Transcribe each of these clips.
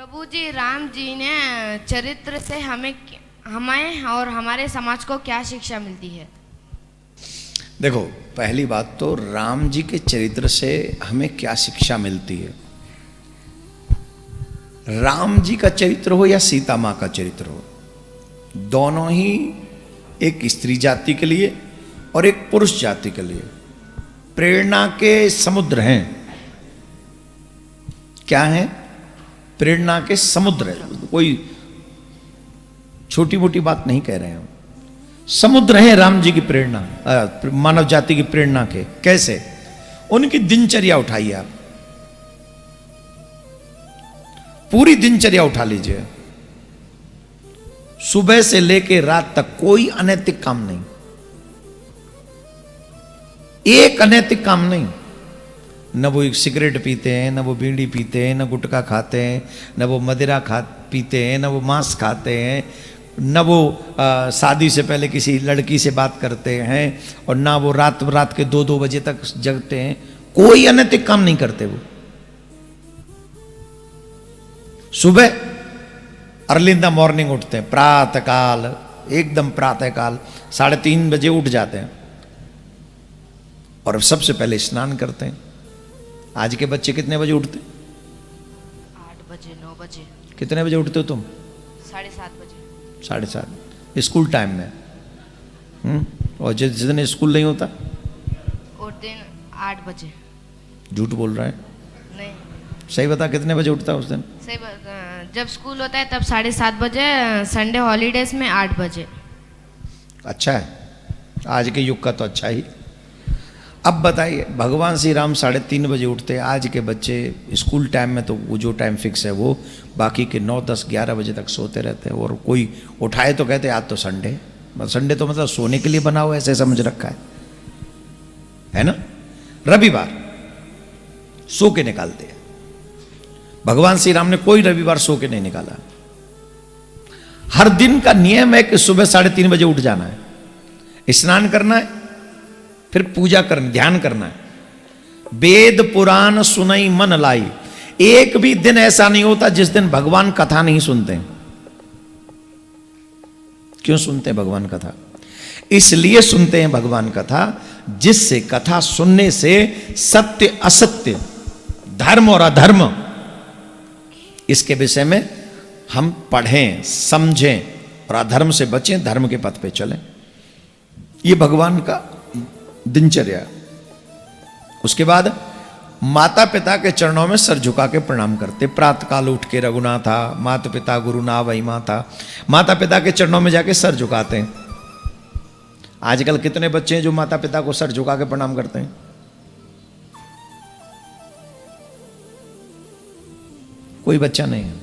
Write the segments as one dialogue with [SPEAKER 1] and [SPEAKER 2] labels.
[SPEAKER 1] प्रभु जी, राम जी ने चरित्र से हमें और हमारे समाज को क्या शिक्षा मिलती है?
[SPEAKER 2] देखो, पहली बात तो राम जी के चरित्र से हमें क्या शिक्षा मिलती है। राम जी का चरित्र हो या सीता माँ का चरित्र हो, दोनों ही एक स्त्री जाति के लिए और एक पुरुष जाति के लिए प्रेरणा के समुद्र हैं। क्या हैं? प्रेरणा के समुद्र है। कोई छोटी मोटी बात नहीं कह रहे हैं हम। समुद्र हैं राम जी की प्रेरणा, मानव जाति की प्रेरणा के। कैसे? उनकी दिनचर्या उठाइए आप, पूरी दिनचर्या उठा लीजिए। सुबह से लेकर रात तक कोई अनैतिक काम नहीं, एक अनैतिक काम नहीं। न वो सिगरेट पीते हैं, न वो बीड़ी पीते हैं, न गुटखा खाते हैं, न वो मदिरा पीते हैं, न वो मांस खाते हैं, न वो शादी से पहले किसी लड़की से बात करते हैं, और ना वो रात के 2-2 बजे तक जगते हैं। कोई अनैतिक काम नहीं करते वो। सुबह अर्लिंदा मॉर्निंग उठते हैं, प्रातःकाल, एकदम प्रातःकाल 3:30 बजे उठ जाते हैं और सबसे पहले स्नान करते हैं। आज के बच्चे कितने बजे उठते?
[SPEAKER 1] 8 बजे, 9 बजे।
[SPEAKER 2] कितने बजे उठते हो तुम?
[SPEAKER 1] 7:30 बजे।
[SPEAKER 2] 7:30 स्कूल टाइम में। और जिस दिन स्कूल नहीं होता
[SPEAKER 1] उस दिन 8 बजे।
[SPEAKER 2] झूठ बोल रहा है?
[SPEAKER 1] नहीं,
[SPEAKER 2] सही बता, कितने बजे उठता है उस दिन?
[SPEAKER 1] सही जब स्कूल होता है तब 7:30 बजे, संडे हॉलीडेज में 8 बजे।
[SPEAKER 2] अच्छा है, आज के युग का तो अच्छा ही। अब बताइए, भगवान श्री राम 3:30 बजे उठते हैं, आज के बच्चे स्कूल टाइम में तो वो जो टाइम फिक्स है वो, बाकी के 9, 10, 11 बजे तक सोते रहते हैं। और कोई उठाए तो कहते हैं आज तो संडे। संडे तो मतलब सोने के लिए बना हुआ, ऐसे समझ रखा है ना। रविवार सो के निकालते हैं। भगवान श्री राम ने कोई रविवार सो के नहीं निकाला। हर दिन का नियम है कि सुबह 3:30 बजे उठ जाना है, स्नान करना है, फिर पूजा करना, ध्यान करना है। वेद पुराण सुनई मन लाई। एक भी दिन ऐसा नहीं होता जिस दिन भगवान कथा नहीं सुनते। क्यों सुनते हैं भगवान कथा? इसलिए सुनते हैं भगवान कथा जिससे कथा सुनने से सत्य असत्य, धर्म और अधर्म, इसके विषय में हम पढ़ें, समझें और अधर्म से बचें, धर्म के पथ पे चलें। ये भगवान का दिनचर्या। उसके बाद माता पिता के चरणों में सर झुका के प्रणाम करते। प्रातःकाल उठ के रघुनाथा माता पिता गुरु ना वही माता, माता पिता के चरणों में जाके सर झुकाते हैं। आजकल कितने बच्चे हैं जो माता पिता को सर झुका के प्रणाम करते हैं? कोई बच्चा नहीं है।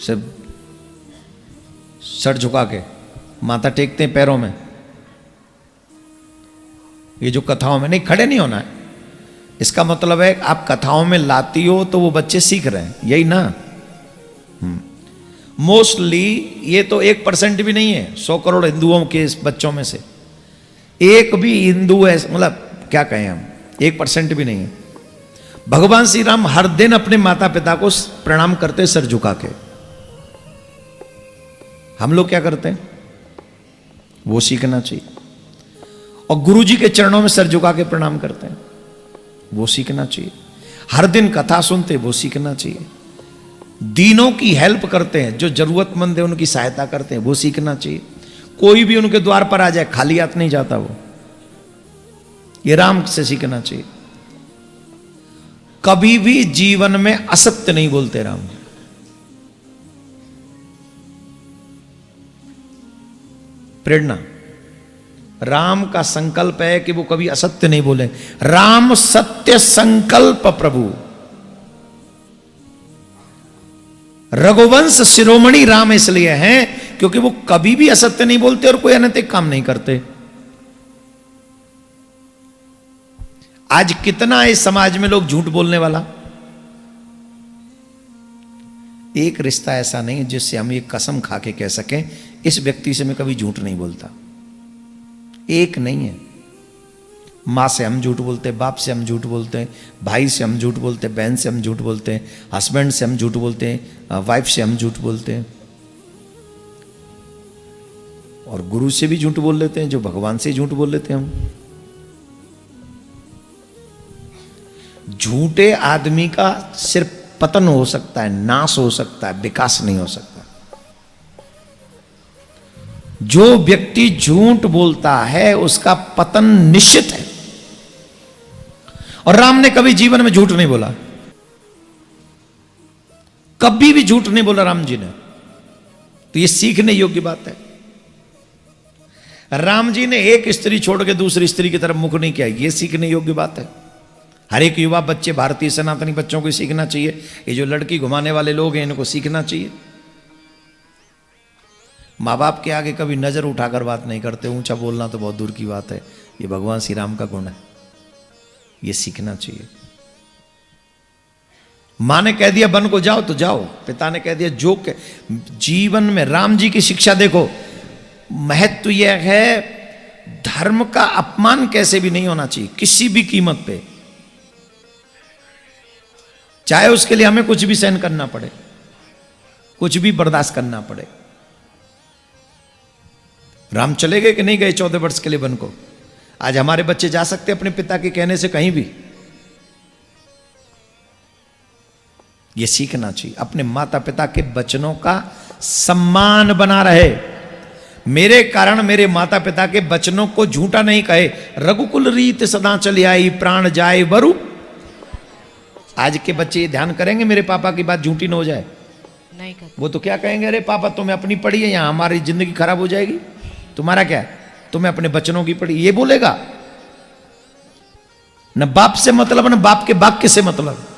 [SPEAKER 2] सब सर झुका के माथा टेकते हैं पैरों में। ये जो कथाओं में नहीं, खड़े नहीं होना है। इसका मतलब है आप कथाओं में लाती हो तो वो बच्चे सीख रहे हैं, यही ना। मोस्टली ये तो 1% भी नहीं है 100 करोड़ हिंदुओं के बच्चों में से। एक भी हिंदू है, मतलब क्या कहें हम, 1% भी नहीं है। भगवान श्री राम हर दिन अपने माता पिता को प्रणाम करते सर झुका के। हम लोग क्या करते हैं? वो सीखना चाहिए। और गुरु जी के चरणों में सर झुका के प्रणाम करते हैं, वो सीखना चाहिए। हर दिन कथा सुनते, वो सीखना चाहिए। दीनों की हेल्प करते हैं, जो जरूरतमंद है उनकी सहायता करते हैं, वो सीखना चाहिए। कोई भी उनके द्वार पर आ जाए खाली हाथ नहीं जाता वो। ये राम से सीखना चाहिए। कभी भी जीवन में असत्य नहीं बोलते राम। प्रेरणा, राम का संकल्प है कि वो कभी असत्य नहीं बोले। राम सत्य संकल्प प्रभु। रघुवंश शिरोमणि राम इसलिए हैं क्योंकि वो कभी भी असत्य नहीं बोलते और कोई अनैतिक काम नहीं करते। आज कितना है इस समाज में लोग झूठ बोलने वाला। एक रिश्ता ऐसा नहीं जिससे हम ये कसम खा के कह सकें इस व्यक्ति से मैं कभी झूठ नहीं बोलता। एक नहीं है। माँ से हम झूठ बोलते हैं, बाप से हम झूठ बोलते हैं, भाई से हम झूठ बोलते हैं, बहन से हम झूठ बोलते हैं, हस्बैंड से हम झूठ बोलते हैं, वाइफ से हम झूठ बोलते हैं, और गुरु से भी झूठ बोल लेते हैं, जो भगवान से झूठ बोल लेते हैं हम। झूठे आदमी का सिर्फ पतन हो सकता है, नाश हो सकता है, विकास नहीं हो सकता। जो व्यक्ति झूठ बोलता है उसका पतन निश्चित है। और राम ने कभी जीवन में झूठ नहीं बोला, कभी भी झूठ नहीं बोला राम जी ने। तो यह सीखने योग्य बात है। राम जी ने एक स्त्री छोड़ के दूसरी स्त्री की तरफ मुख नहीं किया, यह सीखने योग्य बात है। हर एक युवा बच्चे, भारतीय सनातनी बच्चों को सीखना चाहिए। ये जो लड़की घुमाने वाले लोग हैं इनको सीखना चाहिए। माँ बाप के आगे कभी नजर उठाकर बात नहीं करते, ऊंचा बोलना तो बहुत दूर की बात है। ये भगवान श्री राम का गुण है, ये सीखना चाहिए। मां ने कह दिया वन को जाओ तो जाओ, पिता ने कह दिया जो जीवन में राम जी की शिक्षा देखो, महत्व यह है धर्म का अपमान कैसे भी नहीं होना चाहिए, किसी भी कीमत पे, चाहे उसके लिए हमें कुछ भी सहन करना पड़े, कुछ भी बर्दाश्त करना पड़े। राम चले गए कि नहीं गए 14 वर्ष के लिए वन को? आज हमारे बच्चे जा सकते अपने पिता के कहने से कहीं भी? यह सीखना चाहिए। अपने माता पिता के वचनों का सम्मान बना रहे। मेरे कारण मेरे माता पिता के वचनों को झूठा नहीं कहे। रघुकुल रीत सदा चली आई, प्राण जाए वरु। आज के बच्चे ये ध्यान करेंगे मेरे पापा की बात झूठी न हो जाए?
[SPEAKER 1] नहीं करते।
[SPEAKER 2] वो तो क्या कहेंगे, अरे पापा तुम्हें अपनी पड़ी है, यहां हमारी जिंदगी खराब हो जाएगी, तुम्हारा क्या है, तुम्हें अपने बचनों की पड़ी। ये बोलेगा न बाप से मतलब न बाप के वाक्य से मतलब।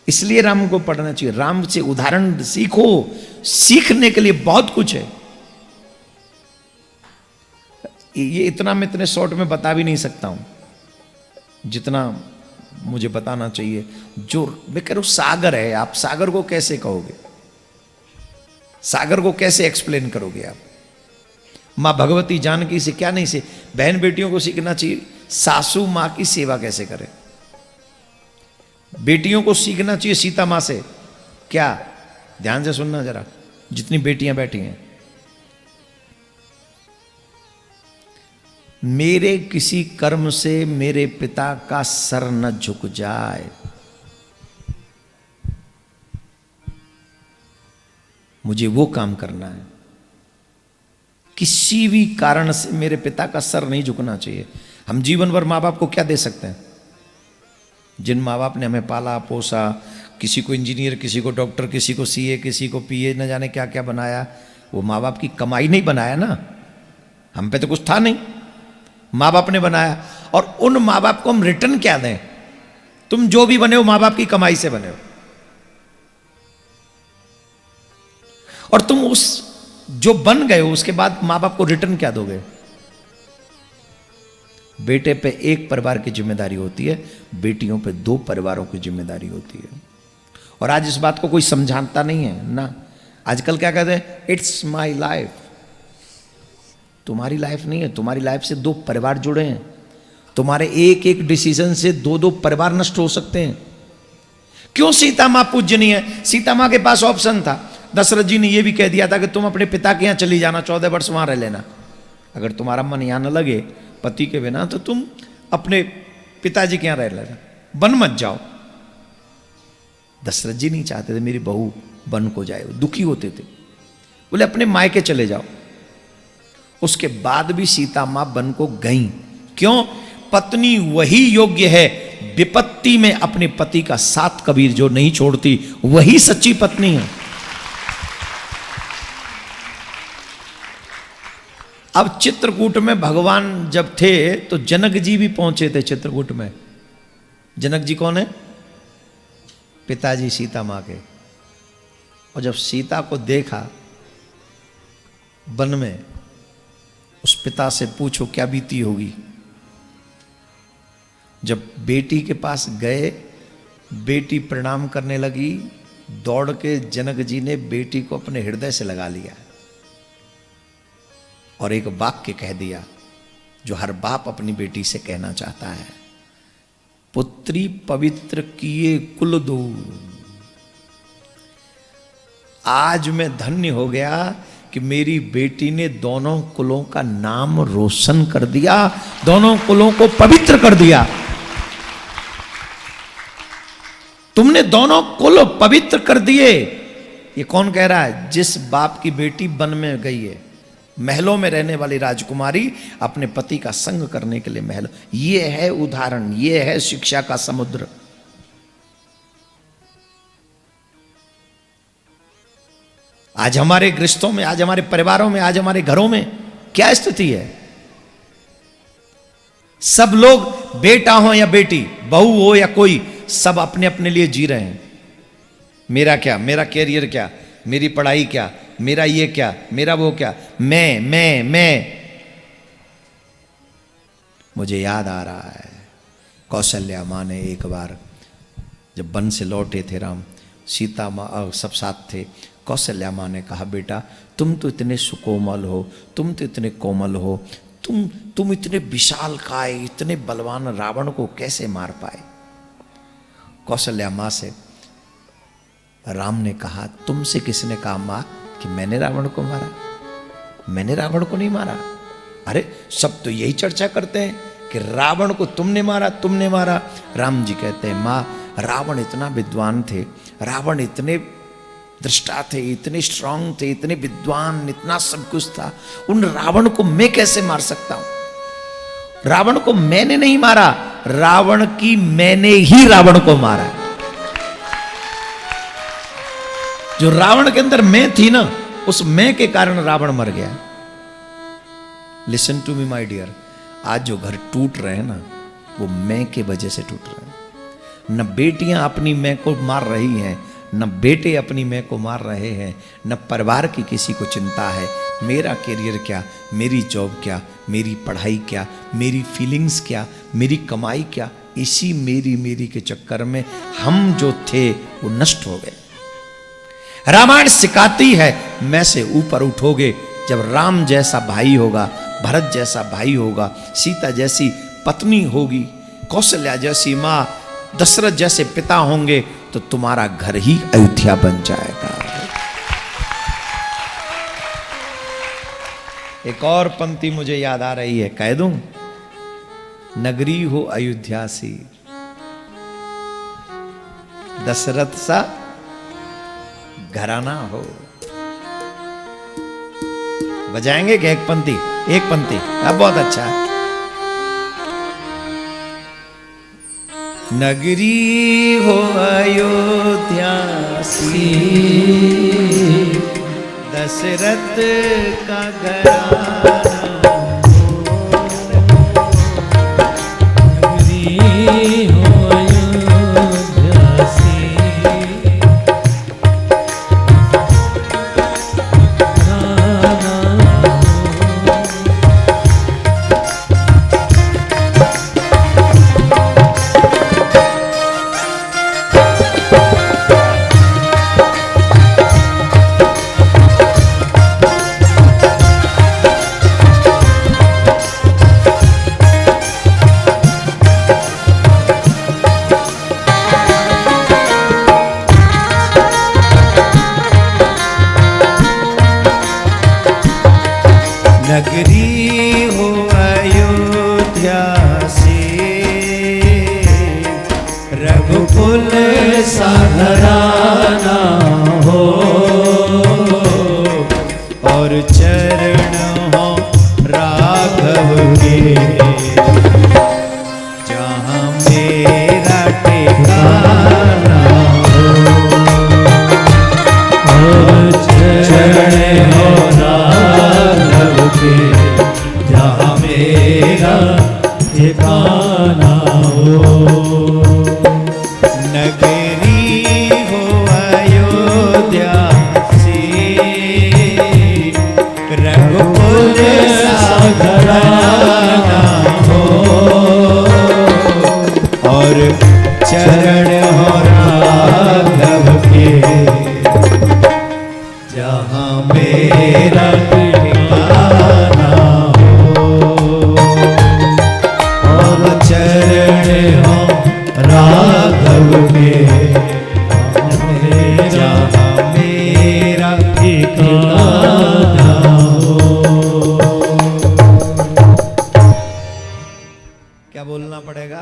[SPEAKER 2] इसलिए राम को पढ़ना चाहिए। राम से उदाहरण सीखो, सीखने के लिए बहुत कुछ है। ये इतना मैं इतने शॉर्ट में बता भी नहीं सकता हूं जितना मुझे बताना चाहिए। जो मैं कह रहा हूं सागर है, आप सागर को कैसे कहोगे, सागर को कैसे एक्सप्लेन करोगे आप? मां भगवती जानकी से क्या नहीं से, बहन बेटियों को सीखना चाहिए सासू मां की सेवा कैसे करें। बेटियों को सीखना चाहिए सीता मां से। क्या? ध्यान से सुनना जरा, जितनी बेटियां बैठी हैं। मेरे किसी कर्म से मेरे पिता का सर न झुक जाए, मुझे वो काम करना है। किसी भी कारण से मेरे पिता का सर नहीं झुकना चाहिए। हम जीवन भर माँ बाप को क्या दे सकते हैं? जिन माँ बाप ने हमें पाला पोसा, किसी को इंजीनियर, किसी को डॉक्टर, किसी को सीए, किसी को पीए, न जाने क्या क्या बनाया, वो माँ बाप की कमाई नहीं बनाया ना। हम पे तो कुछ था नहीं, माँ बाप ने बनाया। और उन माँ बाप को हम रिटर्न क्या दें? तुम जो भी बने हो माँ बाप की कमाई से बने हो, और तुम उस जो बन गए हो उसके बाद माँ बाप को रिटर्न क्या दोगे? बेटे पे एक परिवार की जिम्मेदारी होती है, बेटियों पे 2 परिवारों की जिम्मेदारी होती है। और आज इस बात को कोई समझाता नहीं है ना। आजकल क्या कहते हैं, इट्स माई लाइफ। तुम्हारी लाइफ नहीं है, तुम्हारी लाइफ से 2 परिवार जुड़े हैं। तुम्हारे एक एक डिसीजन से 2-2 परिवार नष्ट हो सकते हैं। क्यों सीता मां पूजनीय है? सीता मां के पास ऑप्शन था। दशरथ जी ने यह भी कह दिया था कि तुम अपने पिता के यहां चली जाना, 14 वर्ष वहां रह लेना। अगर तुम्हारा मन यहां न लगे पति के बिना तो तुम अपने पिताजी के यहां रह लेना, वन मत जाओ। दशरथ जी नहीं चाहते थे मेरी बहू वन को जाए, दुखी होते थे, बोले अपने मायके चले जाओ। उसके बाद भी सीता मां वन को गई। क्यों? पत्नी वही योग्य है, विपत्ति में अपने पति का साथ कबीर जो नहीं छोड़ती, वही सच्ची पत्नी है। अब चित्रकूट में भगवान जब थे तो जनक जी भी पहुंचे थे चित्रकूट में। जनक जी कौन है? पिताजी सीता मां के। और जब सीता को देखा वन में, उस पिता से पूछो क्या बीती होगी। जब बेटी के पास गए, बेटी प्रणाम करने लगी, दौड़ के जनक जी ने बेटी को अपने हृदय से लगा लिया और एक वाक्य कह दिया, जो हर बाप अपनी बेटी से कहना चाहता है। पुत्री पवित्र किए कुल दो। आज मैं धन्य हो गया कि मेरी बेटी ने दोनों कुलों का नाम रोशन कर दिया, दोनों कुलों को पवित्र कर दिया। तुमने दोनों कुल पवित्र कर दिए। ये कौन कह रहा है? जिस बाप की बेटी वन में गई है, महलों में रहने वाली राजकुमारी अपने पति का संग करने के लिए महल। ये है उदाहरण, ये है शिक्षा का समुद्र। आज हमारे गृहस्थों में, आज हमारे परिवारों में, आज हमारे घरों में क्या स्थिति है? सब लोग बेटा हो या बेटी, बहू हो या कोई, सब अपने अपने लिए जी रहे हैं। मेरा क्या, मेरा कैरियर क्या, मेरी पढ़ाई क्या, मेरा ये क्या, मेरा वो क्या, मैं। मुझे याद आ रहा है कौशल्या माँ ने एक बार जब वन से लौटे थे राम, सीता माँ और सब साथ थे, कौशल्या माँ ने कहा, बेटा तुम तो इतने सुकोमल हो, तुम तो इतने कोमल हो, तुम इतने विशालकाय, इतने बलवान रावण को कैसे मार पाए? कौशल्या माँ से राम ने कहा, तुमसे किसने कहा माँ कि मैंने रावण को मारा? मैंने रावण को नहीं मारा। अरे सब तो यही चर्चा करते हैं कि रावण को तुमने मारा, तुमने मारा। राम जी कहते हैं, माँ रावण इतना विद्वान थे, रावण इतने दृष्टा थे, इतने स्ट्रांग थे, इतने विद्वान, इतना सब कुछ था, उन रावण को मैं कैसे मार सकता हूं? रावण को मैंने नहीं मारा, रावण की मैंने ही रावण को मारा। जो रावण के अंदर मैं थी ना, उस मैं के कारण रावण मर गया। Listen to me my dear, आज जो घर टूट रहे हैं ना, वो मैं के वजह से टूट रहे हैं। न बेटियां अपनी मैं को मार रही हैं, न बेटे अपनी मैं को मार रहे हैं, न परिवार की किसी को चिंता है मेरा कैरियर क्या, मेरी जॉब क्या, मेरी पढ़ाई क्या, मेरी फीलिंग्स क्या, मेरी कमाई क्या। इसी मेरी के चक्कर में हम जो थे वो नष्ट हो गए। रामायण सिखाती है, मैं से ऊपर उठोगे जब राम जैसा भाई होगा, भरत जैसा भाई होगा, सीता जैसी पत्नी होगी, कौशल्या जैसी माँ, दशरथ जैसे पिता होंगे, तो तुम्हारा घर ही अयोध्या बन जाएगा। एक और पंक्ति मुझे याद आ रही है, कह दूं? नगरी हो अयोध्या सी, दशरथ सा घराना हो। बजाएंगे क्या एक पंक्ति? एक पंक्ति अब बहुत अच्छा है। नगरी हो अयोध्या सी, दशरथ का घराना हो। नगरी हो अयोध्या सी, क्या बोलना पड़ेगा?